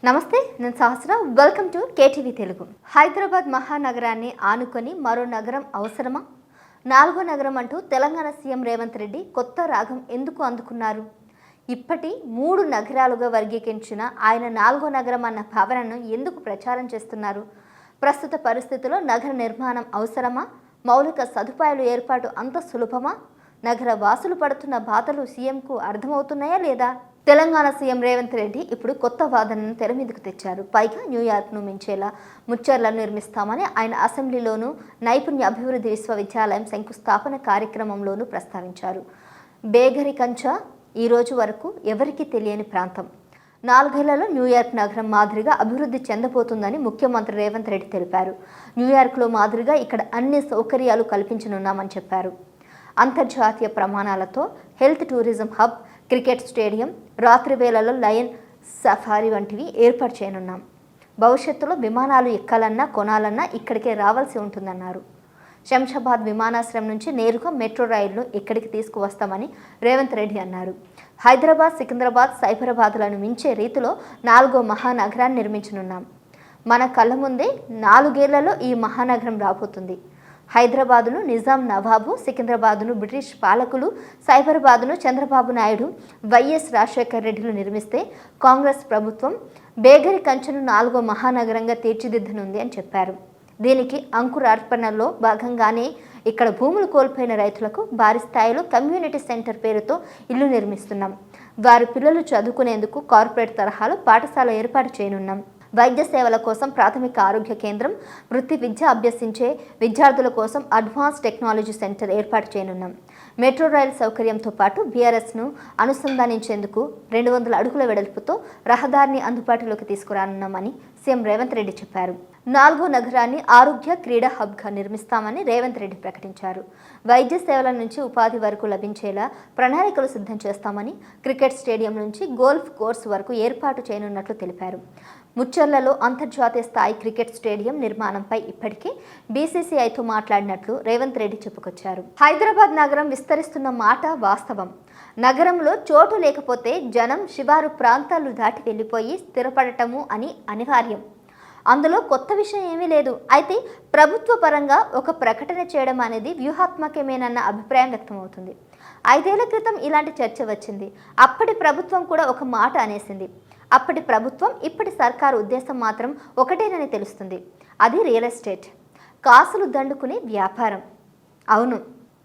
నమస్తే, నేను Sahasra. Welcome to KTV Telugu. Hyderabad మహానగరాన్ని ఆనుకొని మరో నగరం అవసరమా? నాలుగో నగరం అంటూ తెలంగాణ సీఎం రేవంత్ రెడ్డి కొత్త రాగం ఎందుకు అందుకున్నారు? ఇప్పటి 3 నగరాలుగా వర్గీకరించిన ఆయన నాలుగో నగరం అన్న భావనను ఎందుకు ప్రచారం చేస్తున్నారు? ప్రస్తుత పరిస్థితుల్లో నగర నిర్మాణం అవసరమా? మౌలిక సదుపాయాలు ఏర్పాటు అంత సులభమా? నగర వాసులు పడుతున్న బాధలు సీఎంకు అర్థమవుతున్నాయా లేదా? తెలంగాణ సీఎం రేవంత్ రెడ్డి ఇప్పుడు కొత్త వాదనను తెర మీదకు తెచ్చారు. పైగా న్యూయార్క్ను మించేలా ముచ్చర్లను నిర్మిస్తామని ఆయన అసెంబ్లీలోనూ నైపుణ్య అభివృద్ధి విశ్వవిద్యాలయం శంకుస్థాపన కార్యక్రమంలోనూ ప్రస్తావించారు. బేగరి కంచ ఈ రోజు వరకు ఎవరికీ తెలియని ప్రాంతం. 4 ఏళ్లలో న్యూయార్క్ నగరం మాదిరిగా అభివృద్ధి చెందబోతుందని ముఖ్యమంత్రి రేవంత్ రెడ్డి తెలిపారు. న్యూయార్క్లో మాదిరిగా ఇక్కడ అన్ని సౌకర్యాలు కల్పించనున్నామని చెప్పారు. అంతర్జాతీయ ప్రమాణాలతో health tourism hub, cricket stadium, రాత్రి వేళలో లయన్ సఫారీ వంటివి ఏర్పాటు చేయనున్నాం. భవిష్యత్తులో విమానాలు ఎక్కాలన్నా కొనాలన్నా ఇక్కడికే రావాల్సి ఉంటుందన్నారు. శంషాబాద్ విమానాశ్రయం నుంచి నేరుగా మెట్రో రైలును ఇక్కడికి తీసుకువస్తామని రేవంత్ రెడ్డి అన్నారు. హైదరాబాద్, సికింద్రాబాద్, సైబరాబాద్లను మించే రీతిలో 4వ మహానగరాన్ని నిర్మించనున్నాం. మన కళ్ళ ముందే 4 ఏళ్లలో ఈ మహానగరం రాబోతుంది. హైదరాబాదును నిజాం నవాబు, సికింద్రాబాదును బ్రిటిష్ పాలకులు, సైబరాబాదును చంద్రబాబు నాయుడు, వైఎస్ రాజశేఖర రెడ్డిలు నిర్మిస్తే కాంగ్రెస్ ప్రభుత్వం బేగరి కంచెను 4వ మహానగరంగా తీర్చిదిద్దనుంది అని చెప్పారు. దీనికి అంకురార్పణలో భాగంగానే ఇక్కడ భూములు కోల్పోయిన రైతులకు భారీ స్థాయిలో కమ్యూనిటీ సెంటర్ పేరుతో ఇల్లు నిర్మిస్తున్నాం. వారి పిల్లలు చదువుకునేందుకు కార్పొరేట్ తరహాలో పాఠశాల ఏర్పాటు చేయనున్నాం. వైద్య సేవల కోసం ప్రాథమిక ఆరోగ్య కేంద్రం, వృత్తి విద్య అభ్యసించే విద్యార్థుల కోసం అడ్వాన్స్ టెక్నాలజీ సెంటర్ ఏర్పాటు చేయనున్నాం. మెట్రో రైలు సౌకర్యంతో పాటు బీఆర్ఎస్ను అనుసంధానించేందుకు 200 అడుగుల వెడల్పుతో రహదారిని అందుబాటులోకి తీసుకురానున్నామని సీఎం రేవంత్ రెడ్డి చెప్పారు. 4వ నగరాన్ని ఆరోగ్య క్రీడా హబ్గా నిర్మిస్తామని రేవంత్ రెడ్డి ప్రకటించారు. వైద్య సేవల నుంచి ఉపాధి వరకు లభించేలా ప్రణాళికలు సిద్ధం చేస్తామని, క్రికెట్ స్టేడియం నుంచి గోల్ఫ్ కోర్స్ వరకు ఏర్పాటు చేయనున్నట్లు తెలిపారు. ముచ్చర్లలో అంతర్జాతీయ స్థాయి క్రికెట్ స్టేడియం నిర్మాణంపై ఇప్పటికే బీసీసీఐతో మాట్లాడినట్లు రేవంత్ రెడ్డి చెప్పుకొచ్చారు. హైదరాబాద్ నగరం విస్తరిస్తున్న మాట వాస్తవం. నగరంలో చోటు లేకపోతే జనం శివారు ప్రాంతాలు దాటి వెళ్ళిపోయి స్థిరపడటము అని అనివార్యం. అందులో కొత్త విషయం ఏమీ లేదు. అయితే ప్రభుత్వ పరంగా ఒక ప్రకటన చేయడం అనేది వ్యూహాత్మకమేనన్న అభిప్రాయం వ్యక్తమవుతుంది. 5 ఏళ్ల క్రితం ఇలాంటి చర్చ వచ్చింది. అప్పటి ప్రభుత్వం కూడా ఒక మాట అనేసింది. అప్పటి ప్రభుత్వం, ఇప్పటి సర్కారు ఉద్దేశం మాత్రం ఒకటేనని తెలుస్తుంది. అది రియల్ ఎస్టేట్, కాసులు దండుకునే వ్యాపారం. అవును,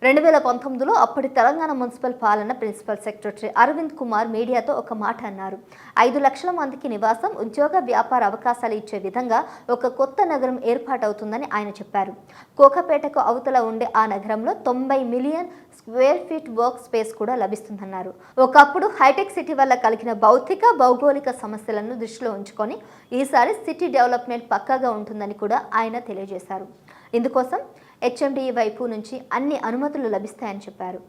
2019లో అప్పటి తెలంగాణ మున్సిపల్ పాలన ప్రిన్సిపల్ సెక్రటరీ అరవింద్ కుమార్ మీడియాతో ఒక మాట అన్నారు. 5 లక్షల మందికి నివాసం, ఉద్యోగ, వ్యాపార అవకాశాలు ఇచ్చే విధంగా ఒక కొత్త నగరం ఏర్పాటవుతుందని ఆయన చెప్పారు. కోకపేటకు అవతల ఉండే ఆ నగరంలో 90 million square feet work space కూడా లభిస్తుందన్నారు. ఒకప్పుడు హైటెక్ సిటీ వల్ల కలిగిన భౌతిక, భౌగోళిక సమస్యలను దృష్టిలో ఉంచుకొని ఈసారి సిటీ డెవలప్మెంట్ పక్కాగా ఉంటుందని కూడా ఆయన తెలియజేశారు. ఇందుకోసం హెచ్ఎండిఈ వైపు నుంచి అన్ని అనుమతులు లభిస్తాయని చెప్పారు.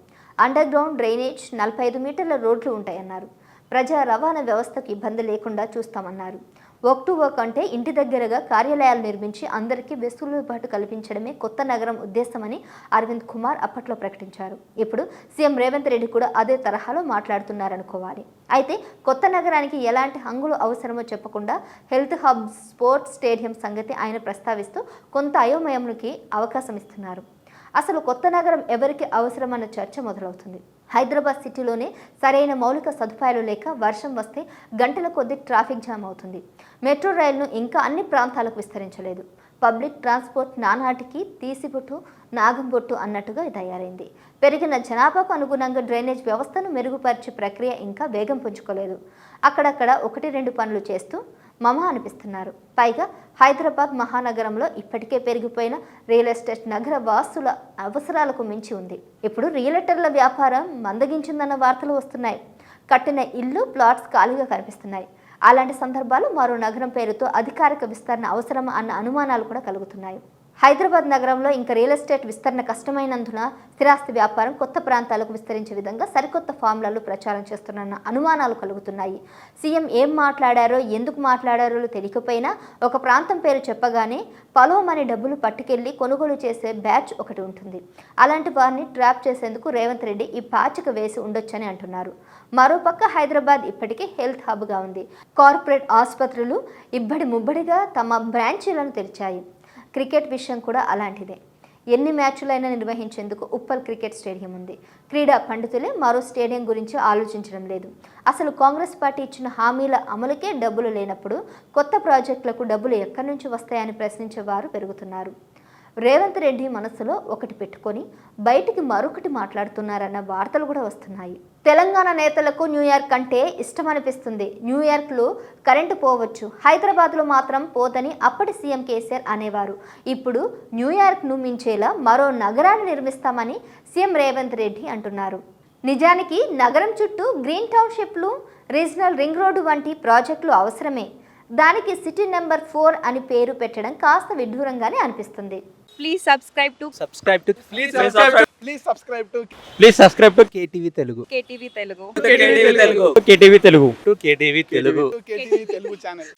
అండర్ గ్రౌండ్ డ్రైనేజ్, 45 మీటర్ల రోడ్లు ఉంటాయన్నారు. ప్రజా రవాణా వ్యవస్థకు ఇబ్బంది లేకుండా చూస్తామన్నారు. వర్క్ టు వర్క్ అంటే ఇంటి దగ్గరగా కార్యాలయాలు నిర్మించి అందరికీ వెసులుబాటు కల్పించడమే కొత్త నగరం ఉద్దేశమని అరవింద్ కుమార్ అప్పట్లో ప్రకటించారు. ఇప్పుడు సీఎం రేవంత్ రెడ్డి కూడా అదే తరహాలో మాట్లాడుతున్నారనుకోవాలి. అయితే కొత్త నగరానికి ఎలాంటి హంగులు అవసరమో చెప్పకుండా హెల్త్ హబ్, స్పోర్ట్స్ స్టేడియం సంగతి ఆయన ప్రస్తావిస్తూ కొంత అయోమయంకి అవకాశం ఇస్తున్నారు. అసలు కొత్త నగరం ఎవరికి అవసరమన్న చర్చ మొదలవుతుంది. హైదరాబాద్ సిటీలోనే సరైన మౌలిక సదుపాయాలు లేక వర్షం వస్తే గంటల కొద్దీ ట్రాఫిక్ జామ్ అవుతుంది. మెట్రో రైలును ఇంకా అన్ని ప్రాంతాలకు విస్తరించలేదు. పబ్లిక్ ట్రాన్స్పోర్ట్ నానాటికి తీసిబొట్టు నాగంబొట్టు అన్నట్టుగా తయారైంది. పెరిగిన జనాభాకు అనుగుణంగా డ్రైనేజ్ వ్యవస్థను మెరుగుపరిచే ప్రక్రియ ఇంకా వేగం పుంజుకోలేదు. అక్కడక్కడ 1-2 పనులు చేస్తూ మమ అనిపిస్తున్నారు. పైగా హైదరాబాద్ మహానగరంలో ఇప్పటికే పెరిగిపోయిన రియల్ ఎస్టేట్ నగర వాసుల అవసరాలకు మించి ఉంది. ఇప్పుడు రియల్టర్ల వ్యాపారం మందగించిందన్న వార్తలు వస్తున్నాయి. కట్టిన ఇల్లు, ప్లాట్స్ ఖాళీగా కనిపిస్తున్నాయి. అలాంటి సందర్భాలు మరో నగరం పేరుతో అధికారిక విస్తరణ అవసరం అన్న అనుమానాలు కూడా కలుగుతున్నాయి. హైదరాబాద్ నగరంలో ఇంకా రియల్ ఎస్టేట్ విస్తరణ కష్టమైనందున స్థిరాస్తి వ్యాపారం కొత్త ప్రాంతాలకు విస్తరించే విధంగా సరికొత్త ఫామ్లలో ప్రచారం చేస్తున్న అనుమానాలు కలుగుతున్నాయి. సీఎం ఏం మాట్లాడారో ఎందుకు మాట్లాడారో తెలియకపోయినా ఒక ప్రాంతం పేరు చెప్పగానే పలోమని డబ్బులు పట్టుకెళ్లి కొనుగోలు చేసే బ్యాచ్ ఒకటి ఉంటుంది. అలాంటి వారిని ట్రాప్ చేసేందుకు రేవంత్ రెడ్డి ఈ పాచిక వేసి ఉండొచ్చని అంటున్నారు. మరోపక్క హైదరాబాద్ ఇప్పటికే హెల్త్ హబ్గా ఉంది. కార్పొరేట్ ఆసుపత్రులు ఇబ్బడి ముబ్బడిగా తమ బ్రాంచీలను తెరిచాయి. క్రికెట్ విషయం కూడా అలాంటిదే. ఎన్ని మ్యాచ్లైనా నిర్వహించేందుకు ఉప్పల్ క్రికెట్ స్టేడియం ఉంది. క్రీడా పండితులే మరో స్టేడియం గురించి ఆలోచించడం లేదు. అసలు కాంగ్రెస్ పార్టీ ఇచ్చిన హామీల అమలుకే డబ్బులు లేనప్పుడు కొత్త ప్రాజెక్టులకు డబ్బులు ఎక్కడి నుంచి వస్తాయని ప్రశ్నించే వారు పెరుగుతున్నారు. రేవంత్ రెడ్డి మనసులో ఒకటి పెట్టుకొని బయటికి మరొకటి మాట్లాడుతున్నారన్న వార్తలు కూడా వస్తున్నాయి. తెలంగాణ నేతలకు న్యూయార్క్ అంటే ఇష్టమనిపిస్తుంది. న్యూయార్క్లో కరెంటు పోవచ్చు, హైదరాబాద్లో మాత్రం పోదని అప్పటి సీఎం కేసీఆర్ అనేవారు. ఇప్పుడు న్యూయార్క్ను మించేలా మరో నగరాన్ని నిర్మిస్తామని సీఎం రేవంత్ రెడ్డి అంటున్నారు. నిజానికి నగరం చుట్టూ గ్రీన్ టౌన్షిప్లు, రీజనల్ రింగ్ రోడ్డు వంటి ప్రాజెక్టులు అవసరమే. దానికి సిటీ నెంబర్ 4 అని పేరు పెట్టడం కాస్త విడ్డూరంగానే అనిపిస్తుంది. Please subscribe to KTV Telugu. KTV Telugu. KTV Telugu. KTV Telugu channel.